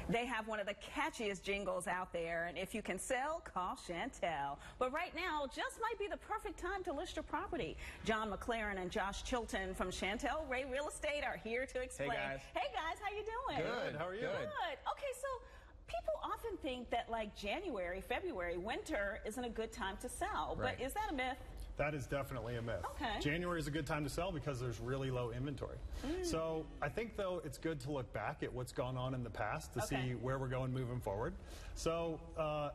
They have one of the catchiest jingles out there, and if you can sell, call Chantel. But right now just might be the perfect time to list your property. John McLaren and Josh Chilton from Chantel Ray Real Estate are here to explain. Hey guys, how you doing? Good. How are you? Good. Okay, so people often think that like January, February, winter isn't a good time to sell, but is that a myth? That is definitely a myth. Okay. January is a good time to sell because there's really low inventory. So I think, though, it's good to look back at what's gone on in the past to see where we're going moving forward. So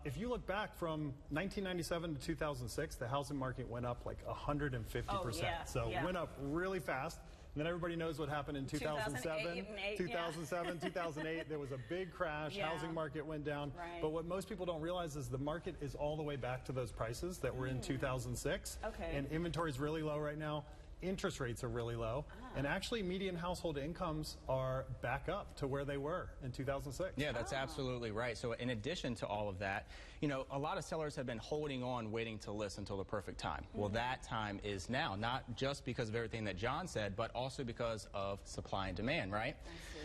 if you look back from 1997 to 2006, the housing market went up like 150%. So it went up really fast. And then everybody knows what happened in 2007, 2008. There was a big crash. Housing market went down. But what most people don't realize is the market is all the way back to those prices that were in 2006. And inventory is really low right now. Interest rates are really low, and actually median household incomes are back up to where they were in 2006. Yeah, that's absolutely right. So in addition to all of that, you know, a lot of sellers have been holding on, waiting to list until the perfect time. Well, that time is now, not just because of everything that John said, but also because of supply and demand, right?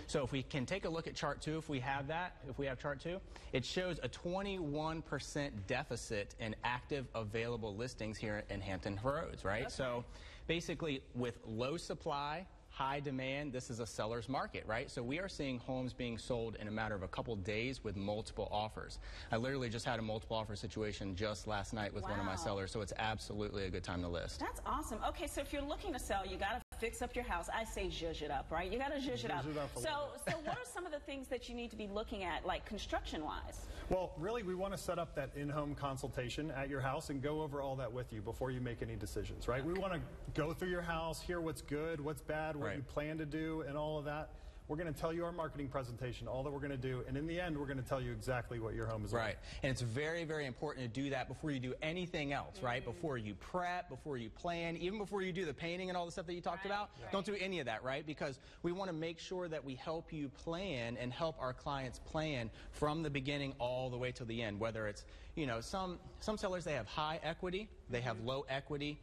So if we can take a look at chart 2, if we have that, if we have chart 2, it shows a 21% deficit in active available listings here in Hampton Roads, right? So basically, with low supply, high demand, this is a seller's market, right? So we are seeing homes being sold in a matter of a couple days with multiple offers. I literally just had a multiple offer situation just last night with one of my sellers, so it's absolutely a good time to list. That's awesome. Okay, so if you're looking to sell, you got to fix up your house. I say zhuzh it up, right? You got to zhuzh it up. So what are some of the things that you need to be looking at, like construction-wise? Well, really, we want to set up that in-home consultation at your house and go over all that with you before you make any decisions, right? We want to go through your house, hear what's good, what's bad, what you plan to do, and all of that. We're going to tell you our marketing presentation, all that we're going to do, and in the end, we're going to tell you exactly what your home is like. And it's very, very important to do that before you do anything else, right? Before you prep, before you plan, even before you do the painting and all the stuff that you talked about. Don't do any of that, right? Because we want to make sure that we help you plan and help our clients plan from the beginning all the way to the end, whether it's, you know, some sellers, they have high equity, they have low equity,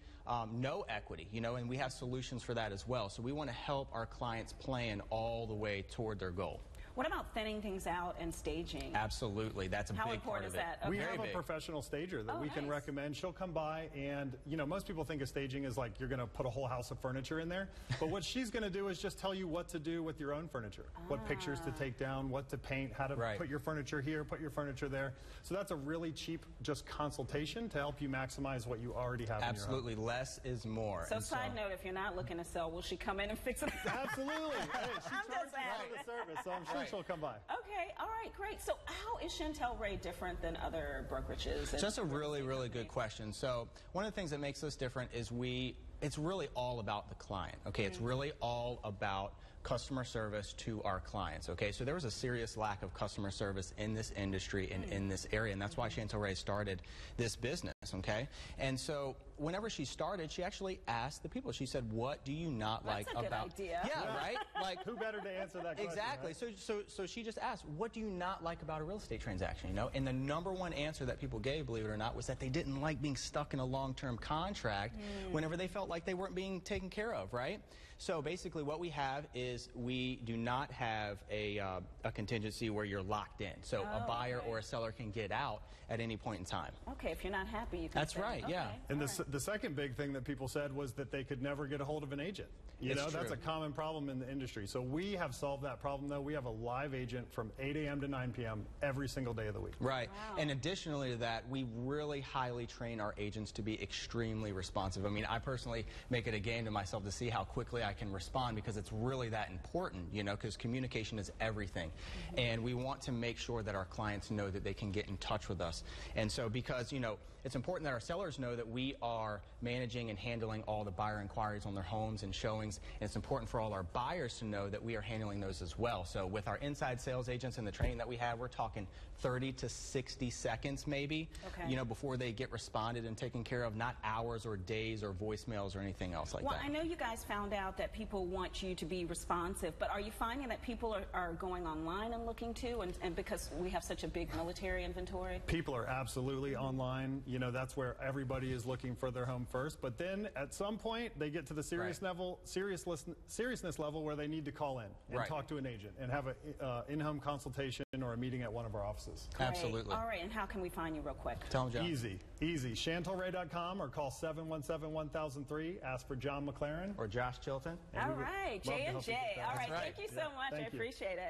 no equity, you know, and we have solutions for that as well. So we want to help our clients plan all the way toward their goal. What about thinning things out and staging? Absolutely. That's a big part of it. How important is that? We have a professional stager that we can recommend. She'll come by and, you know, most people think of staging as like you're going to put a whole house of furniture in there. But what she's going to do is just tell you what to do with your own furniture. What pictures to take down, what to paint, how to put your furniture here, put your furniture there. So that's a really cheap just consultation to help you maximize what you already have in your home. Absolutely. Less is more. So side note, if you're not looking to sell, will she come in and fix it? Absolutely. Hey, she charges for the service, so I'm sure she'll come by. Okay, all right, great. So how is Chantel Ray different than other brokerages? So that's a really, really good question. So one of the things that makes us different is it's really all about the client, okay? It's really all about customer service to our clients, okay? So there was a serious lack of customer service in this industry and in this area, and that's why Chantel Ray started this business, okay? And so whenever she started, she actually asked the people, she said, what do you not like about... That's a good idea. Yeah, right? Like, who better to answer that question? Exactly. Right? So she just asked, what do you not like about a real estate transaction, you know? And the #1 answer that people gave, believe it or not, was that they didn't like being stuck in a long-term contract whenever they felt like they weren't being taken care of, right? So basically what we have is we do not have a contingency where you're locked in. So a buyer or a seller can get out at any point in time. Okay, if you're not happy, you can That's right, yeah. And the second big thing that people said was that they could never get a hold of an agent. You know, that's a common problem in the industry. So we have solved that problem, though. We have a live agent from 8 a.m. to 9 p.m. every single day of the week. Right. And additionally to that, we really highly train our agents to be extremely responsive. I mean, I personally make it a game to myself to see how quickly I can respond because it's really that important, you know, because communication is everything. And we want to make sure that our clients know that they can get in touch with us. And so because, you know, it's important that our sellers know that we are managing and handling all the buyer inquiries on their homes and showings, and it's important for all our buyers to know that we are handling those as well. So with our inside sales agents and the training that we have, we're talking 30 to 60 seconds maybe, you know, before they get responded and taken care of, not hours or days or voicemails or anything else like that. Well, I know you guys found out that people want you to be responsive, but are you finding that people are going online and looking too, and because we have such a big military inventory? People are absolutely online. You know, that's where everybody is looking for their home first, but then at some point they get to the seriousness level where they need to call in and talk to an agent and have an in-home consultation or a meeting at one of our offices. Great. Absolutely. All right, and how can we find you real quick? Tell them, John. Easy. ChantelRay.com or call 717-1003. Ask for John McLaren or Josh Chilton. All right, J&J. All right, right. thank you so much. I appreciate it.